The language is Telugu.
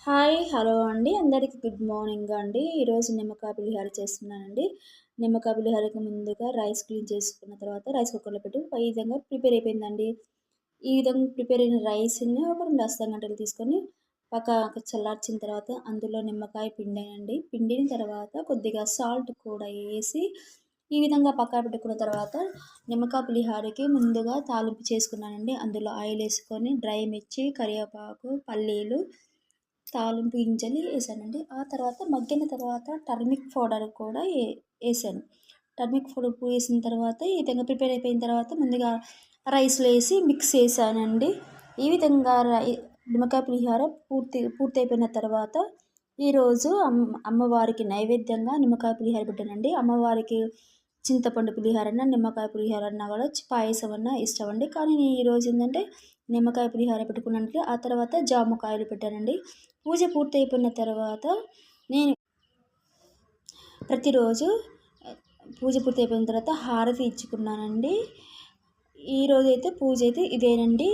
హాయ్! హలో అండి. అందరికి గుడ్ మార్నింగ్ అండి. ఈరోజు నిమ్మకాయ పులిహోర చేస్తున్నానండి. నిమ్మకాయ పులిహోరకి ముందుగా రైస్ క్లీన్ చేసుకున్న తర్వాత రైస్ కుక్కర్‌లో పెట్టి ఈ విధంగా ప్రిపేర్ అయిపోయిందండి. ఈ విధంగా ప్రిపేర్ అయిన రైస్‌ని ఒక 2 గంటలు తీసుకొని పక్కకు చల్లార్చిన తర్వాత అందులో నిమ్మకాయ పిండానండి. పిండిన తర్వాత కొద్దిగా సాల్ట్ కూడా ఏసి ఈ విధంగా పక్కన పెట్టుకున్న తర్వాత నిమ్మకాయ పులిహోరకి ముందుగా తాలింపు చేసుకున్నానండి. అందులో ఆయిల్ ఏసుకొని డ్రై మిర్చి, కరివేపాకు, పల్లీలు, తాలింపు గింజలు ఏసానండి. ఆ తర్వాత మగ్గిన తర్వాత టర్మరిక్ పౌడర్ కూడా ఏసాను. టర్మరిక్ పౌడర్ వేసిన తర్వాత ఈ విధంగా ప్రిపేర్ అయిపోయిన తర్వాత ముందుగా రైస్‌లో ఏసి మిక్స్ చేశానండి. ఈ విధంగా నిమ్మకాయ పులిహోర పూర్తయిపోయిన తర్వాత ఈరోజు అమ్మవారికి నైవేద్యంగా నిమ్మకాయ పులిహోర పెట్టానండి. అమ్మవారికి చింతపండు పులిహోరన్నా, నిమ్మకాయ పులిహోరన్నా కూడా పాయసం అన్నా ఇష్టమండి. కానీ నేను ఈరోజు ఏందంటే నిమ్మకాయ పులిహోర పెట్టుకున్నానంటే ఆ తర్వాత జామకాయలు పెట్టానండి. పూజ పూర్తయిపోయిన తర్వాత నేను ప్రతిరోజు పూజ పూర్తయిపోయిన తర్వాత హారతి ఇచ్చుకున్నానండి. ఈరోజైతే పూజ అయితే ఇదేనండి.